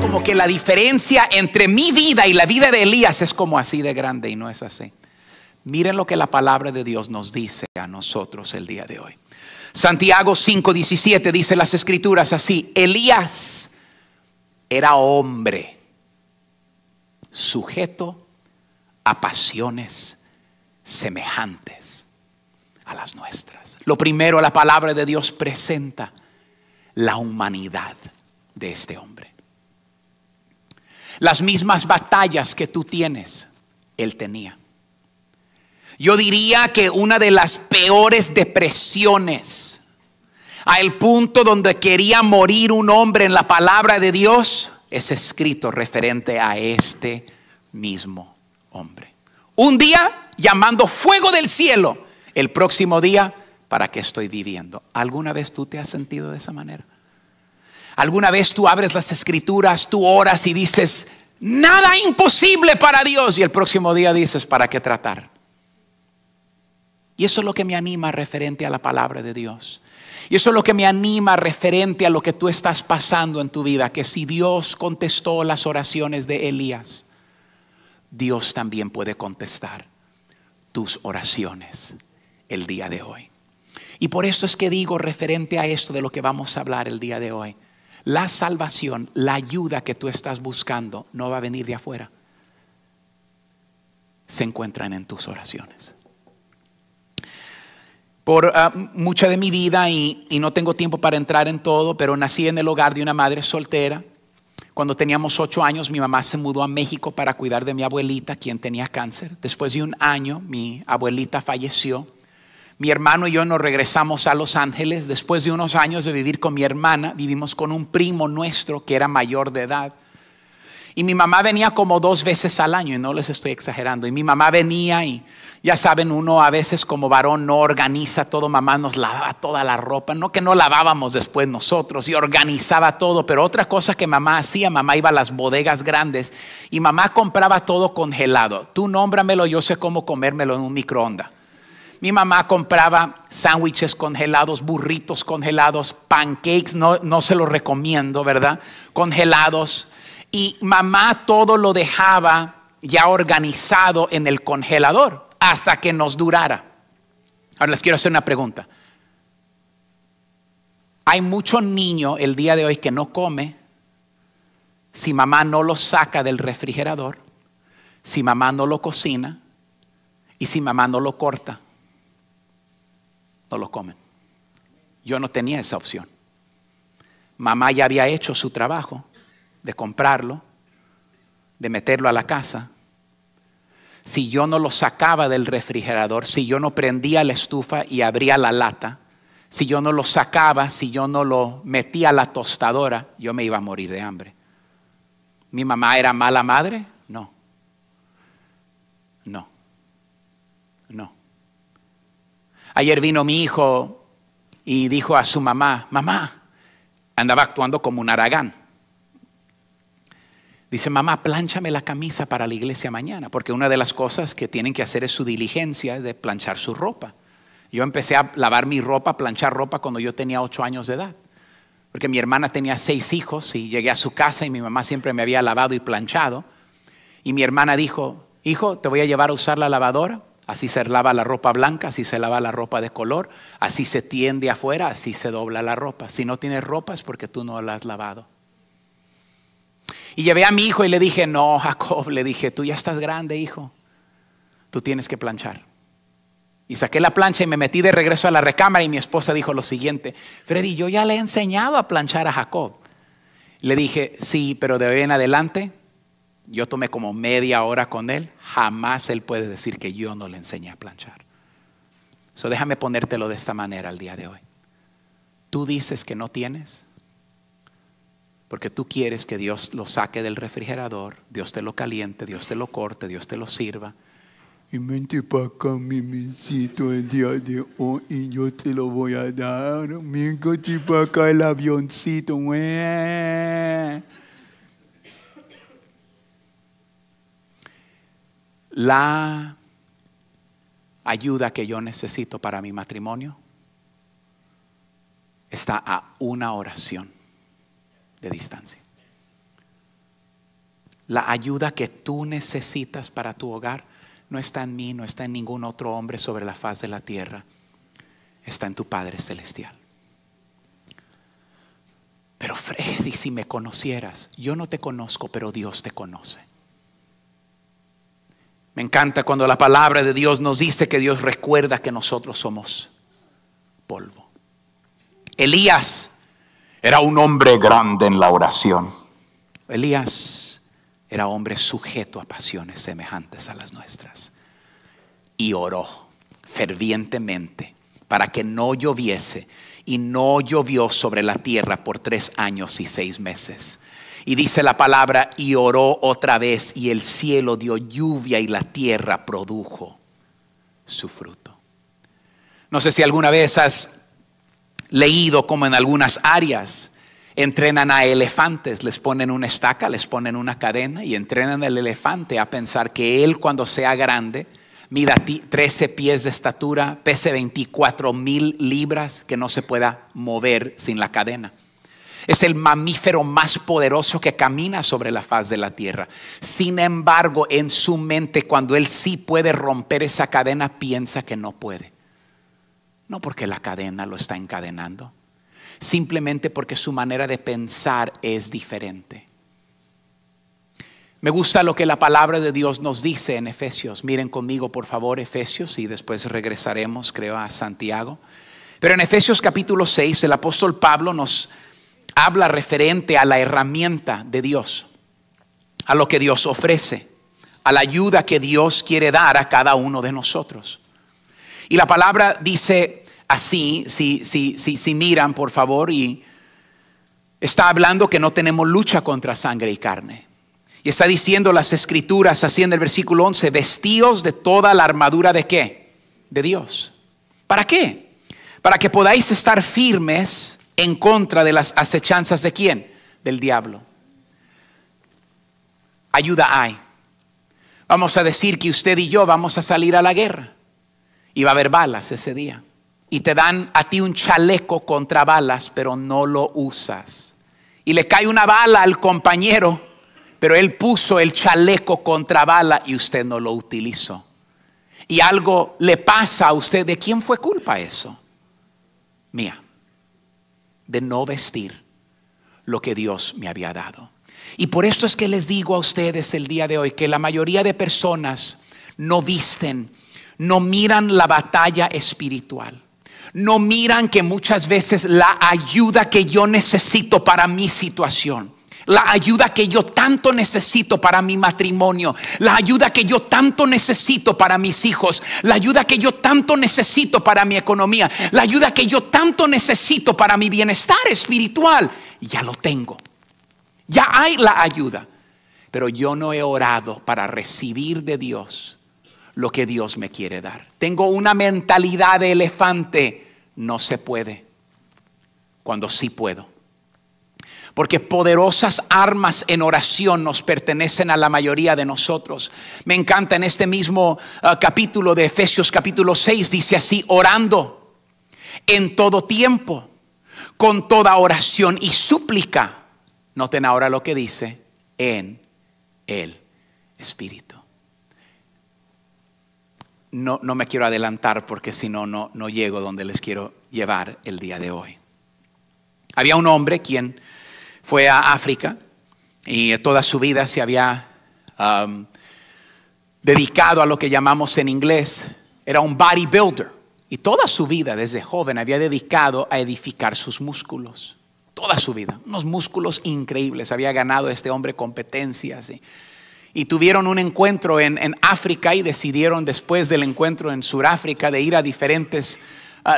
como que la diferencia entre mi vida y la vida de Elías es como así de grande, y no es así. Miren lo que la palabra de Dios nos dice a nosotros el día de hoy. Santiago 5:17 dice las escrituras así: Elías era hombre sujeto a pasiones semejantes a las nuestras. Lo primero, la palabra de Dios presenta la humanidad de este hombre. Las mismas batallas que tú tienes, él tenía. Yo diría que una de las peores depresiones, al punto donde quería morir un hombre en la palabra de Dios, es escrito referente a este mismo hombre. Un día llamando fuego del cielo, el próximo día, ¿para qué estoy viviendo? ¿Alguna vez tú te has sentido de esa manera? ¿Alguna vez tú abres las escrituras, tú oras y dices, nada imposible para Dios? Y el próximo día dices, ¿para qué tratar? Y eso es lo que me anima referente a la palabra de Dios. Y eso es lo que me anima referente a lo que tú estás pasando en tu vida. Que si Dios contestó las oraciones de Elías, Dios también puede contestar tus oraciones el día de hoy. Y por eso es que digo referente a esto de lo que vamos a hablar el día de hoy. La salvación, la ayuda que tú estás buscando no va a venir de afuera. Se encuentran en tus oraciones. Por mucha de mi vida, y no tengo tiempo para entrar en todo, pero nací en el hogar de una madre soltera. Cuando teníamos 8 años, mi mamá se mudó a México para cuidar de mi abuelita, quien tenía cáncer. Después de un año, mi abuelita falleció. Mi hermano y yo nos regresamos a Los Ángeles. Después de unos años de vivir con mi hermana, vivimos con un primo nuestro que era mayor de edad. Y mi mamá venía como 2 veces al año, y no les estoy exagerando. Y mi mamá venía y ya saben, uno a veces como varón no organiza todo. Mamá nos lavaba toda la ropa. No que no lavábamos después nosotros, y organizaba todo. Pero otra cosa que mamá hacía, mamá iba a las bodegas grandes y mamá compraba todo congelado. Tú nómbramelo, yo sé cómo comérmelo en un microondas. Mi mamá compraba sándwiches congelados, burritos congelados, pancakes, no se los recomiendo, ¿verdad? Congelados. Y mamá todo lo dejaba ya organizado en el congelador hasta que nos durara. Ahora les quiero hacer una pregunta. Hay mucho niño el día de hoy que no come si mamá no lo saca del refrigerador, si mamá no lo cocina y si mamá no lo corta. No lo comen. Yo no tenía esa opción. Mamá ya había hecho su trabajo de comprarlo, de meterlo a la casa. Si yo no lo sacaba del refrigerador, si yo no prendía la estufa y abría la lata, si yo no lo sacaba, si yo no lo metía a la tostadora, yo me iba a morir de hambre. ¿Mi mamá era mala madre? No. Ayer vino mi hijo y dijo a su mamá, mamá, andaba actuando como un haragán. Dice, mamá, plánchame la camisa para la iglesia mañana, porque una de las cosas que tienen que hacer es su diligencia de planchar su ropa. Yo empecé a lavar mi ropa, a planchar ropa cuando yo tenía 8 años de edad, porque mi hermana tenía 6 hijos y llegué a su casa y mi mamá siempre me había lavado y planchado. Y mi hermana dijo, hijo, te voy a llevar a usar la lavadora. Así se lava la ropa blanca, así se lava la ropa de color, así se tiende afuera, así se dobla la ropa. Si no tienes ropa es porque tú no la has lavado. Y llevé a mi hijo y le dije, no, Jacob, le dije, tú ya estás grande, hijo. Tú tienes que planchar. Y saqué la plancha y me metí de regreso a la recámara y mi esposa dijo lo siguiente, Freddy, yo ya le he enseñado a planchar a Jacob. Le dije, sí, pero de hoy en adelante, yo tomé como media hora con él, jamás él puede decir que yo no le enseñé a planchar. So déjame ponértelo de esta manera el día de hoy. Tú dices que no tienes, porque tú quieres que Dios lo saque del refrigerador, Dios te lo caliente, Dios te lo corte, Dios te lo sirva. Y vente para acá, mimicito, el día de hoy y yo te lo voy a dar. Vente para acá el avioncito. La ayuda que yo necesito para mi matrimonio está a una oración de distancia. La ayuda que tú necesitas para tu hogar no está en mí, no está en ningún otro hombre sobre la faz de la tierra. Está en tu Padre Celestial. Pero Freddy, si me conocieras, yo no te conozco, pero Dios te conoce. Me encanta cuando la palabra de Dios nos dice que Dios recuerda que nosotros somos polvo. Elías era un hombre grande en la oración. Elías era hombre sujeto a pasiones semejantes a las nuestras. Y oró fervientemente para que no lloviese. Y no llovió sobre la tierra por 3 años y 6 meses. Y dice la palabra, y oró otra vez, y el cielo dio lluvia y la tierra produjo su fruto. No sé si alguna vez has leído como en algunas áreas entrenan a elefantes, les ponen una estaca, les ponen una cadena y entrenan al elefante a pensar que él cuando sea grande, mida 13 pies de estatura, pese 24,000 libras, que no se pueda mover sin la cadena. Es el mamífero más poderoso que camina sobre la faz de la tierra. Sin embargo, en su mente, cuando él sí puede romper esa cadena, piensa que no puede. No porque la cadena lo está encadenando, simplemente porque su manera de pensar es diferente. Me gusta lo que la palabra de Dios nos dice en Efesios. Miren conmigo por favor Efesios y después regresaremos creo a Santiago. Pero en Efesios capítulo 6 el apóstol Pablo nos habla referente a la herramienta de Dios, a lo que Dios ofrece, a la ayuda que Dios quiere dar a cada uno de nosotros. Y la palabra dice así, si miran por favor, y está hablando que no tenemos lucha contra sangre y carne. Y está diciendo las escrituras así en el versículo 11, vestíos de toda la armadura ¿de qué? De Dios. ¿Para qué? Para que podáis estar firmes en contra de las acechanzas ¿de quién? Del diablo. Ayuda hay. Vamos a decir que usted y yo vamos a salir a la guerra y va a haber balas ese día. Y te dan a ti un chaleco contra balas, pero no lo usas. Y le cae una bala al compañero, pero él puso el chaleco contra bala y usted no lo utilizó. Y algo le pasa a usted. ¿De quién fue culpa eso? Mía. De no vestir lo que Dios me había dado. Y por esto es que les digo a ustedes el día de hoy que la mayoría de personas no visten, no miran la batalla espiritual. No miran que muchas veces la ayuda que yo necesito para mi situación, la ayuda que yo tanto necesito para mi matrimonio, la ayuda que yo tanto necesito para mis hijos, la ayuda que yo tanto necesito para mi economía, la ayuda que yo tanto necesito para mi bienestar espiritual, ya lo tengo. Ya hay la ayuda, pero yo no he orado para recibir de Dios lo que Dios me quiere dar. Tengo una mentalidad de elefante. No se puede, cuando sí puedo. Porque poderosas armas en oración nos pertenecen a la mayoría de nosotros. Me encanta en este mismo capítulo de Efesios capítulo 6, dice así: orando en todo tiempo, con toda oración y súplica. Noten ahora lo que dice, en el Espíritu. No me quiero adelantar porque si no, no llego donde les quiero llevar el día de hoy. Había un hombre quien fue a África y toda su vida se había dedicado a lo que llamamos en inglés, era un bodybuilder. Y toda su vida desde joven había dedicado a edificar sus músculos. Toda su vida, unos músculos increíbles. Había ganado este hombre competencias y tuvieron un encuentro en África y decidieron después del encuentro en Sudáfrica de ir a diferentes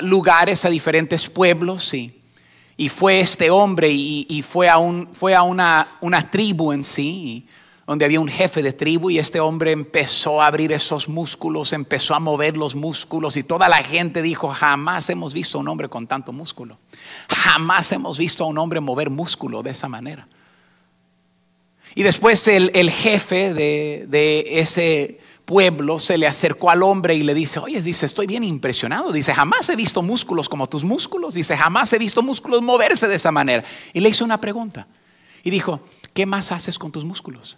lugares, a diferentes pueblos. Y fue este hombre y fue a una tribu en sí, donde había un jefe de tribu, y este hombre empezó a abrir esos músculos, empezó a mover los músculos y toda la gente dijo: jamás hemos visto a un hombre con tanto músculo. Jamás hemos visto a un hombre mover músculo de esa manera. Y después el jefe de ese pueblo se le acercó al hombre y le dice: oye, dice, estoy bien impresionado. Dice: jamás he visto músculos como tus músculos. Dice: jamás he visto músculos moverse de esa manera. Y le hizo una pregunta y dijo: ¿qué más haces con tus músculos?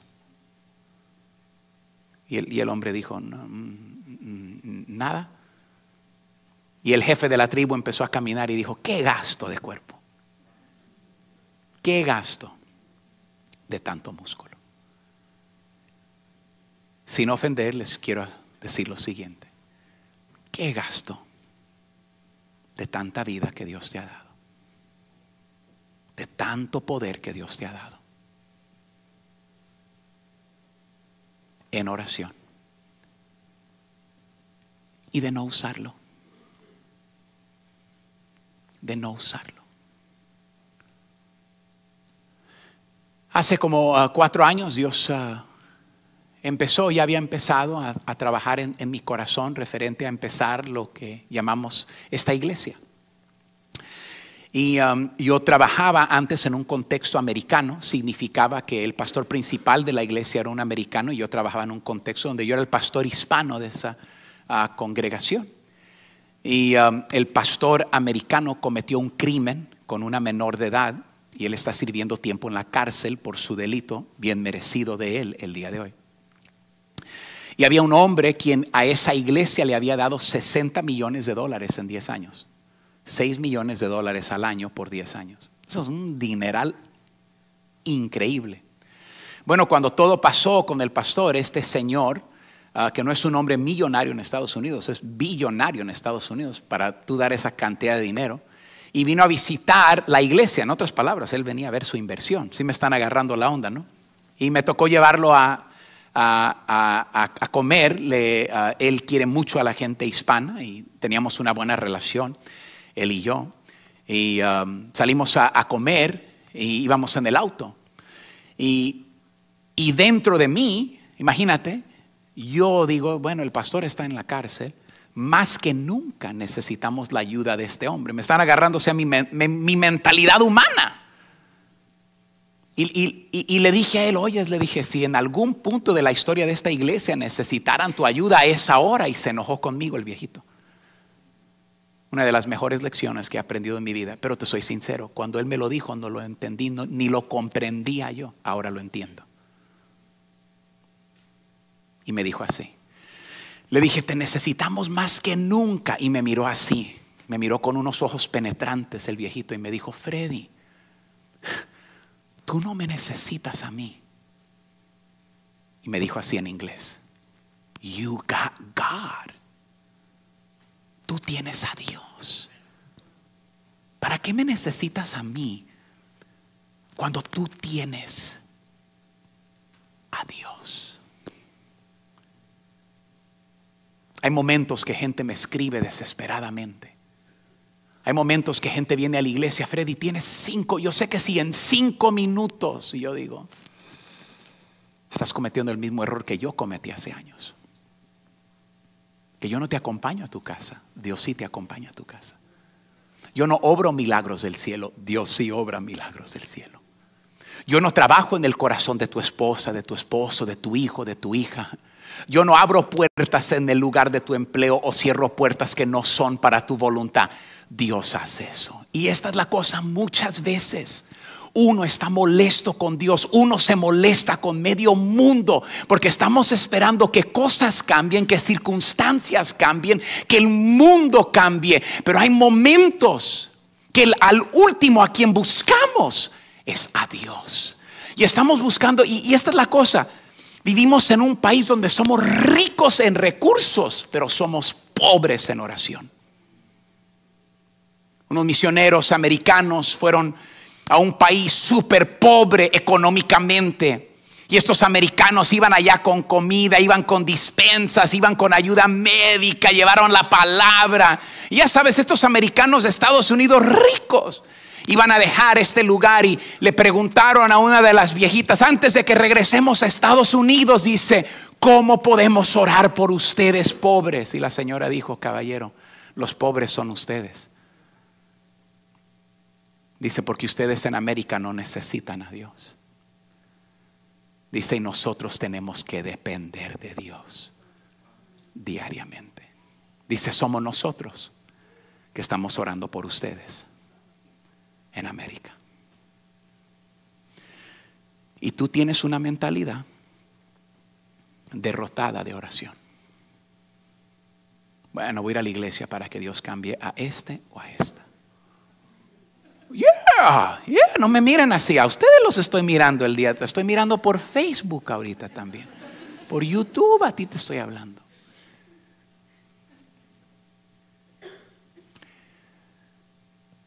Y el hombre dijo, nada. Y el jefe de la tribu empezó a caminar y dijo, qué gasto de cuerpo. Qué gasto de tanto músculo. Sin ofender, les quiero decir lo siguiente. Qué gasto de tanta vida que Dios te ha dado. De tanto poder que Dios te ha dado. En oración. Y de no usarlo. De no usarlo. Hace como 4 años Dios ya había empezado a trabajar en mi corazón referente a empezar lo que llamamos esta iglesia. Y yo trabajaba antes en un contexto americano, significaba que el pastor principal de la iglesia era un americano y yo trabajaba en un contexto donde yo era el pastor hispano de esa congregación. Y el pastor americano cometió un crimen con una menor de edad y él está sirviendo tiempo en la cárcel por su delito, bien merecido de él el día de hoy. Y había un hombre quien a esa iglesia le había dado $60 millones en 10 años. $6 millones al año por 10 años. Eso es un dineral increíble. Bueno, cuando todo pasó con el pastor, este señor, que no es un hombre millonario en Estados Unidos, es billonario en Estados Unidos para tú dar esa cantidad de dinero, y vino a visitar la iglesia. En otras palabras, él venía a ver su inversión. Sí me están agarrando la onda, ¿no? Y me tocó llevarlo a comer. Él quiere mucho a la gente hispana y teníamos una buena relación, él y yo. Y salimos a comer y íbamos en el auto. Y dentro de mí, imagínate, yo digo, bueno, el pastor está en la cárcel. Más que nunca necesitamos la ayuda de este hombre. Me están agarrándose a mi mentalidad humana. Y le dije a él, le dije, si en algún punto de la historia de esta iglesia necesitaran tu ayuda, es ahora. Y se enojó conmigo el viejito. Una de las mejores lecciones que he aprendido en mi vida. Pero te soy sincero, cuando él me lo dijo no lo entendí, ni lo comprendía yo. Ahora lo entiendo. Y me dijo así. Le dije, te necesitamos más que nunca. Y me miró así, me miró con unos ojos penetrantes el viejito y me dijo, Freddy, tú no me necesitas a mí. Y me dijo así en inglés, you got God. Tú tienes a Dios. ¿Para qué me necesitas a mí cuando tú tienes a Dios? Hay momentos que gente me escribe desesperadamente. Hay momentos que gente viene a la iglesia, Freddy, tienes 5, yo sé que sí, en 5 minutos. Y yo digo, estás cometiendo el mismo error que yo cometí hace años. Que yo no te acompaño a tu casa, Dios sí te acompaña a tu casa. Yo no obro milagros del cielo, Dios sí obra milagros del cielo. Yo no trabajo en el corazón de tu esposa, de tu esposo, de tu hijo, de tu hija. Yo no abro puertas en el lugar de tu empleo o cierro puertas que no son para tu voluntad. Dios hace eso. Y esta es la cosa, muchas veces uno está molesto con Dios, uno se molesta con medio mundo porque estamos esperando que cosas cambien, que circunstancias cambien, que el mundo cambie. Pero hay momentos que al último a quien buscamos es a Dios. Y estamos buscando, y esta es la cosa. Vivimos en un país donde somos ricos en recursos, pero somos pobres en oración. Unos misioneros americanos fueron a un país súper pobre económicamente. Y estos americanos iban allá con comida, iban con despensas, iban con ayuda médica, llevaron la palabra. Y ya sabes, estos americanos de Estados Unidos ricos iban a dejar este lugar y le preguntaron a una de las viejitas, antes de que regresemos a Estados Unidos, dice, ¿cómo podemos orar por ustedes pobres? Y la señora dijo, caballero, los pobres son ustedes. Dice, porque ustedes en América no necesitan a Dios. Dice, y nosotros tenemos que depender de Dios diariamente. Dice, somos nosotros que estamos orando por ustedes en América. Y tú tienes una mentalidad derrotada de oración. Bueno, voy a ir a la iglesia para que Dios cambie a este o a esta. No me miren así. A ustedes los estoy mirando el día. Estoy mirando por Facebook ahorita también. Por YouTube a ti te estoy hablando.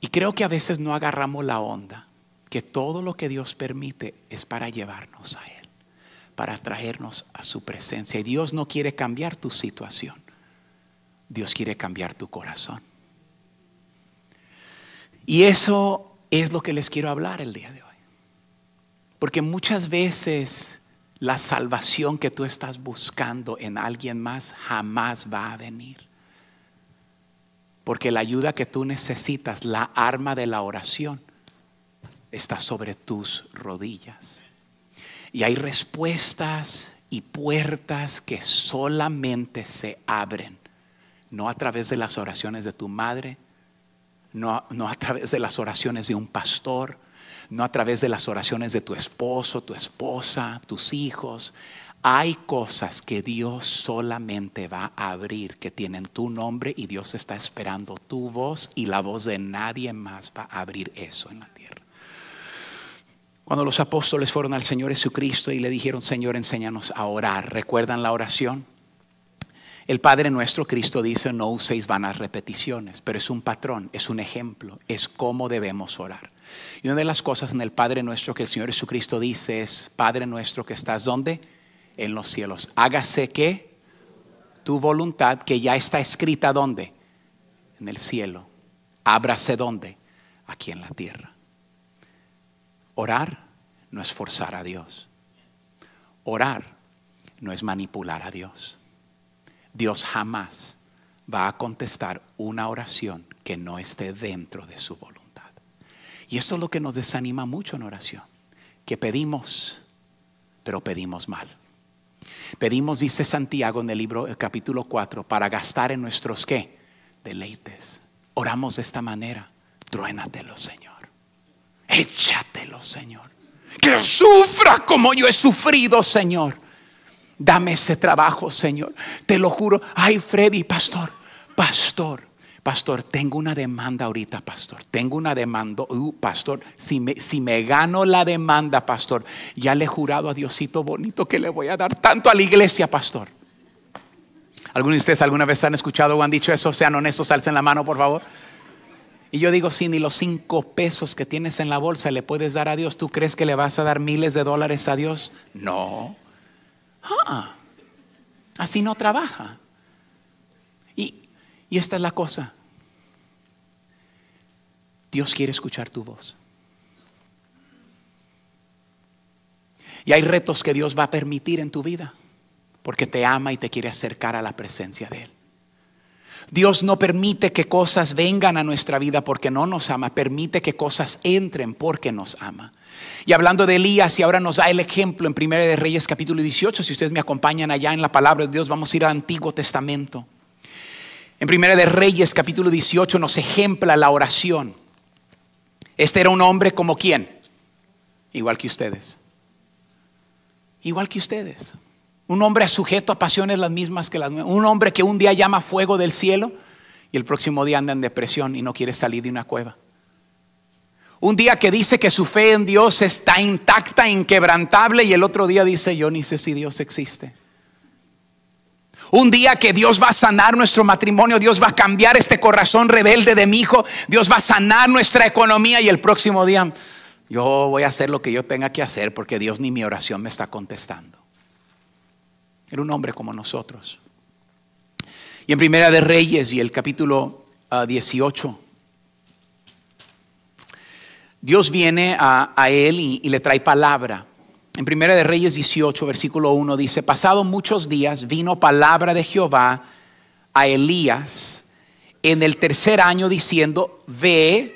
Y creo que a veces no agarramos la onda, que todo lo que Dios permite es para llevarnos a Él, para traernos a su presencia. Y Dios no quiere cambiar tu situación. Dios quiere cambiar tu corazón. Y eso es lo que les quiero hablar el día de hoy. Porque muchas veces la salvación que tú estás buscando en alguien más jamás va a venir. Porque la ayuda que tú necesitas, la arma de la oración, está sobre tus rodillas. Y hay respuestas y puertas que solamente se abren. No a través de las oraciones de tu madre, no a través de las oraciones de un pastor, no a través de las oraciones de tu esposo, tu esposa, tus hijos. Hay cosas que Dios solamente va a abrir, que tienen tu nombre, y Dios está esperando tu voz, y la voz de nadie más va a abrir eso en la tierra. Cuando los apóstoles fueron al Señor Jesucristo y le dijeron: Señor, enséñanos a orar, ¿recuerdan la oración? El Padre nuestro, Cristo dice: no uséis vanas repeticiones, pero es un patrón, es un ejemplo, es cómo debemos orar. Y una de las cosas en el Padre nuestro que el Señor Jesucristo dice es: Padre nuestro que estás ¿dónde? En los cielos. Hágase que tu voluntad, que ya está escrita ¿dónde? En el cielo. Ábrase ¿dónde? Aquí en la tierra. Orar no es forzar a Dios. Orar no es manipular a Dios. Dios jamás va a contestar una oración que no esté dentro de su voluntad. Y esto es lo que nos desanima mucho en oración, que pedimos, pero pedimos mal. Pedimos, dice Santiago en el libro, el capítulo 4, para gastar en nuestros ¿qué? Deleites. Oramos de esta manera: truénatelo, Señor. Échatelo, Señor. Que sufra como yo he sufrido, Señor. Dame ese trabajo, Señor. Te lo juro. Ay, Freddy, pastor, tengo una demanda ahorita, pastor. Tengo una demanda. Pastor, si me gano la demanda, pastor, ya le he jurado a Diosito bonito que le voy a dar tanto a la iglesia, pastor. ¿Algunos de ustedes alguna vez han escuchado o han dicho eso? Sean honestos, alcen la mano, por favor. Y yo digo: si ni los 5 pesos que tienes en la bolsa le puedes dar a Dios, ¿tú crees que le vas a dar miles de dólares a Dios? No. Así no trabaja. Y esta es la cosa. Dios quiere escuchar tu voz. Y hay retos que Dios va a permitir en tu vida, porque te ama y te quiere acercar a la presencia de Él. Dios no permite que cosas vengan a nuestra vida porque no nos ama. Permite que cosas entren porque nos ama. Y hablando de Elías, y ahora nos da el ejemplo en 1 de Reyes capítulo 18. Si ustedes me acompañan allá en la palabra de Dios, vamos a ir al Antiguo Testamento. En 1 de Reyes capítulo 18 nos ejempla la oración. Este era un hombre como ¿quién? Igual que ustedes. Igual que ustedes. Un hombre sujeto a pasiones las mismas que las nuestras. Un hombre que un día llama fuego del cielo y el próximo día anda en depresión y no quiere salir de una cueva. Un día que dice que su fe en Dios está intacta, inquebrantable, y el otro día dice: yo ni sé si Dios existe. Un día que Dios va a sanar nuestro matrimonio, Dios va a cambiar este corazón rebelde de mi hijo, Dios va a sanar nuestra economía, y el próximo día yo voy a hacer lo que yo tenga que hacer porque Dios ni mi oración me está contestando. Era un hombre como nosotros. Y en 1 de Reyes y el capítulo 18, Dios viene a él y le trae palabra. En 1 de Reyes 18, versículo 1 dice: pasado muchos días vino palabra de Jehová a Elías en el 3er año diciendo: ve,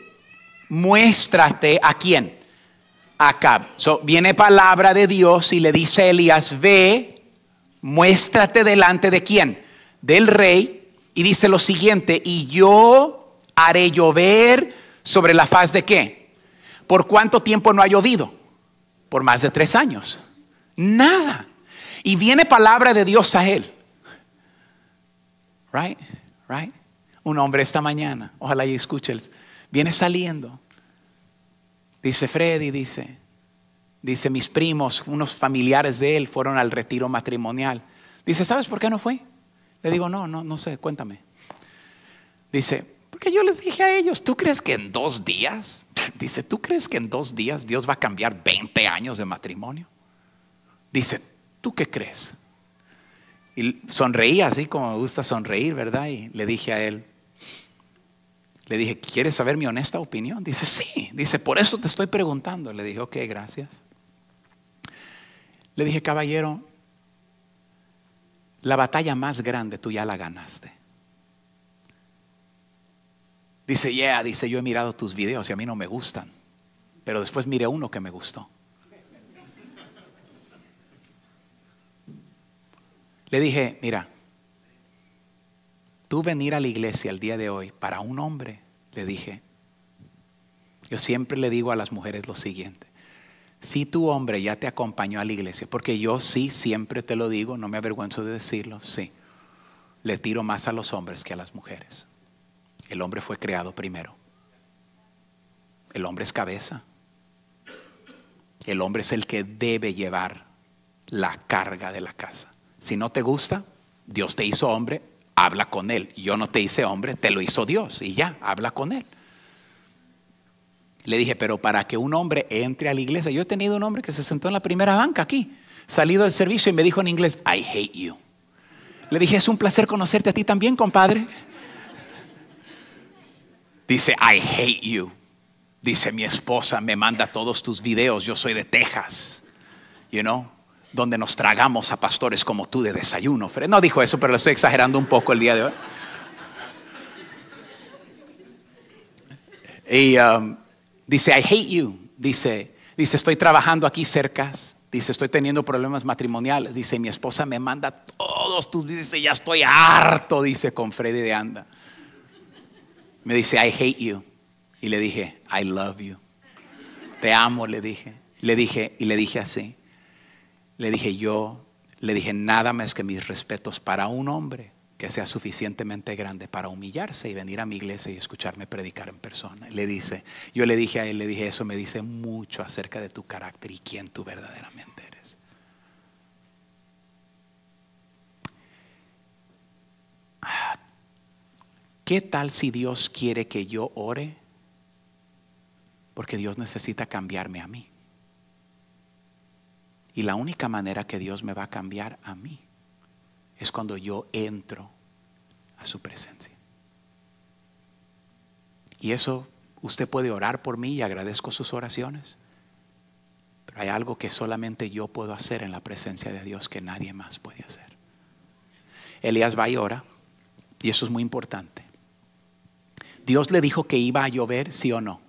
muéstrate a ¿quién? A Acab. Viene palabra de Dios y le dice a Elías: ve, muéstrate delante de ¿quién? Del rey. Y dice lo siguiente: y yo haré llover sobre la faz de ¿qué? ¿Por cuánto tiempo no ha llovido? Por más de 3 años. Nada. Y viene palabra de Dios a él. Right? Un hombre esta mañana, ojalá y escuches, viene saliendo. Dice Freddy, dice mis primos, unos familiares de él fueron al retiro matrimonial. Dice, ¿sabes por qué no fue? Le digo, no sé, cuéntame. Dice, porque yo les dije a ellos, ¿tú crees que en 2 días? Dice, ¿tú crees que en 2 días Dios va a cambiar 20 años de matrimonio? Dice, ¿tú qué crees? Y sonreía así como me gusta sonreír, ¿verdad? Y le dije a él, ¿quieres saber mi honesta opinión? Dice, sí. Dice, por eso te estoy preguntando. Le dije, ok, gracias. Le dije, caballero, la batalla más grande tú ya la ganaste. Dice, dice, yo he mirado tus videos y a mí no me gustan. Pero después miré uno que me gustó. Le dije, mira, tú venir a la iglesia el día de hoy para un hombre, le dije, yo siempre le digo a las mujeres lo siguiente, si tu hombre ya te acompañó a la iglesia, porque yo sí siempre te lo digo, no me avergüenzo de decirlo, sí, le tiro más a los hombres que a las mujeres. El hombre fue creado primero. El hombre es cabeza. El hombre es el que debe llevar la carga de la casa. Si no te gusta, Dios te hizo hombre, habla con él. Yo no te hice hombre, te lo hizo Dios y ya, habla con él. Le dije, pero para que un hombre entre a la iglesia, yo he tenido un hombre que se sentó en la primera banca aquí, salido del servicio y me dijo en inglés, I hate you. Le dije, es un placer conocerte a ti también, compadre. Dice, I hate you. Dice, mi esposa me manda todos tus videos, yo soy de Texas, donde nos tragamos a pastores como tú de desayuno. No dijo eso, pero lo estoy exagerando un poco el día de hoy. Y dice, I hate you. Dice, estoy trabajando aquí cerca. Dice, estoy teniendo problemas matrimoniales. Dice, mi esposa me manda todos tus videos. Dice, ya estoy harto, dice, con Freddy de Anda. Me dice, I hate you. Y le dije, I love you. Te amo, le dije. Y le dije así. Le dije, nada más que mis respetos para un hombre que sea suficientemente grande para humillarse y venir a mi iglesia y escucharme predicar en persona. Yo le dije a él, eso me dice mucho acerca de tu carácter y quién tú verdaderamente eres. ¿Qué tal si Dios quiere que yo ore? Porque Dios necesita cambiarme a mí. Y la única manera que Dios me va a cambiar a mí es cuando yo entro a su presencia. Y eso, usted puede orar por mí y agradezco sus oraciones. Pero hay algo que solamente yo puedo hacer en la presencia de Dios que nadie más puede hacer. Elías va y ora, y eso es muy importante. Dios le dijo que iba a llover, ¿sí o no?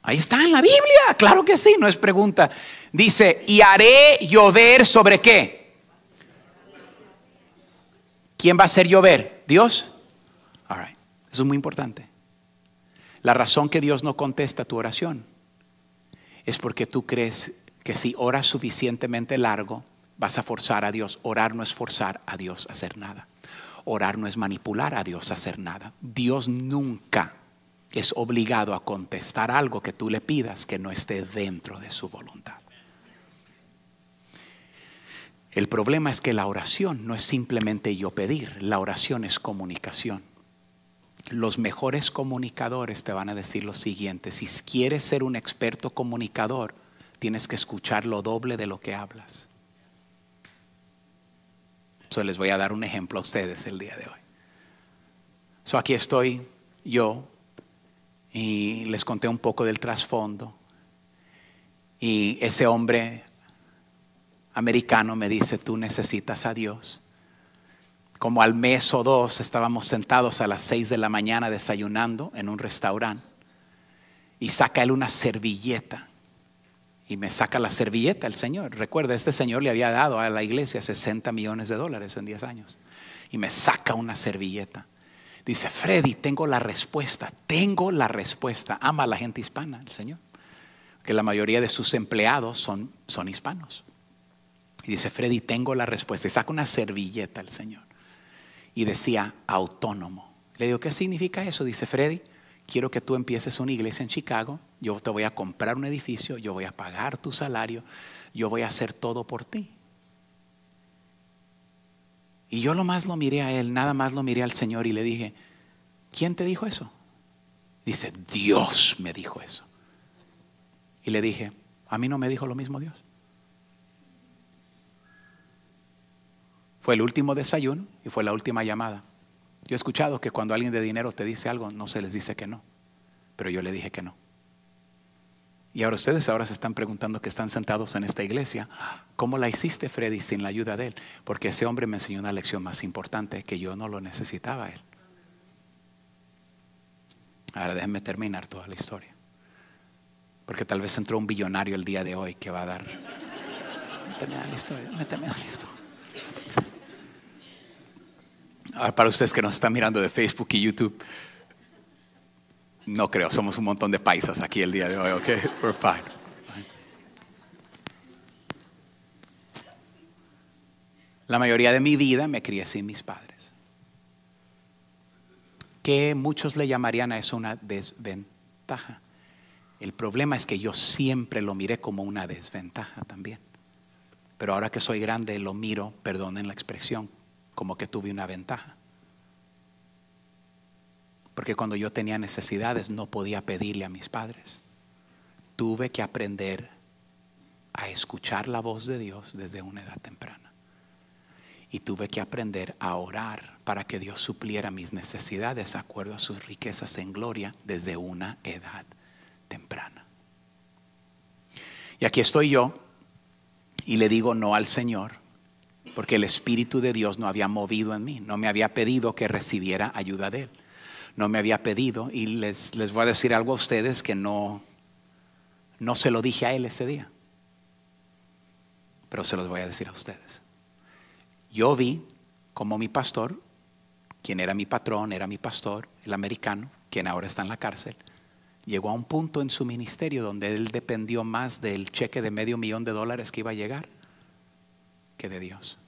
Ahí está en la Biblia, claro que sí, no es pregunta. Dice, y haré llover ¿sobre qué? ¿Quién va a hacer llover? ¿Dios? All right. Eso es muy importante. La razón que Dios no contesta tu oración es porque tú crees que si oras suficientemente largo vas a forzar a Dios. Orar no es forzar a Dios a hacer nada. Orar no es manipular a Dios a hacer nada. Dios nunca es obligado a contestar algo que tú le pidas que no esté dentro de su voluntad. El problema es que la oración no es simplemente yo pedir, la oración es comunicación. Los mejores comunicadores te van a decir lo siguiente: si quieres ser un experto comunicador, tienes que escuchar lo doble de lo que hablas. Les voy a dar un ejemplo a ustedes el día de hoy. Aquí estoy yo y les conté un poco del trasfondo. Y ese hombre americano me dice, tú necesitas a Dios. Como al mes o 2 estábamos sentados a las 6 de la mañana desayunando en un restaurante. Y saca él una servilleta. Y me saca la servilleta el Señor. Recuerda, este Señor le había dado a la iglesia $60 millones en 10 años. Y me saca una servilleta. Dice, Freddy, tengo la respuesta. Ama a la gente hispana, el Señor. Que la mayoría de sus empleados son hispanos. Y dice, Freddy, tengo la respuesta. Y saca una servilleta el Señor. Y decía, autónomo. Le digo, ¿qué significa eso? Dice, Freddy, quiero que tú empieces una iglesia en Chicago. Yo te voy a comprar un edificio. Yo voy a pagar tu salario. Yo voy a hacer todo por ti. Y yo nomás lo miré a él, nada más lo miré al Señor y le dije, ¿quién te dijo eso? Dice, Dios me dijo eso. Y le dije, a mí no me dijo lo mismo Dios. Fue el último desayuno y fue la última llamada. Yo he escuchado que cuando alguien de dinero te dice algo, no se les dice que no. Pero yo le dije que no. Y ahora ustedes se están preguntando que están sentados en esta iglesia, ¿cómo la hiciste, Freddy, sin la ayuda de él? Porque ese hombre me enseñó una lección más importante, que yo no lo necesitaba a él. Ahora déjenme terminar toda la historia. Porque tal vez entró un billonario el día de hoy que va a dar. Déjenme terminar la historia, déjenme terminar la historia. Ahora, para ustedes que nos están mirando de Facebook y YouTube, no creo, somos un montón de paisas aquí el día de hoy, ok, we're fine. La mayoría de mi vida me crié sin mis padres. Que muchos le llamarían a eso una desventaja. El problema es que yo siempre lo miré como una desventaja también. Pero ahora que soy grande lo miro, perdonen la expresión, como que tuve una ventaja. Porque cuando yo tenía necesidades no podía pedirle a mis padres. Tuve que aprender a escuchar la voz de Dios desde una edad temprana. Y tuve que aprender a orar para que Dios supliera mis necesidades de acuerdo a sus riquezas en gloria desde una edad temprana. Y aquí estoy yo y le digo no al Señor porque el Espíritu de Dios no había movido en mí. No me había pedido que recibiera ayuda de Él. No me había pedido, y les voy a decir algo a ustedes que no se lo dije a él ese día, pero se los voy a decir a ustedes. Yo vi como mi pastor, quien era mi patrón, era mi pastor, el americano, quien ahora está en la cárcel, llegó a un punto en su ministerio donde él dependió más del cheque de $500,000 que iba a llegar que de Dios.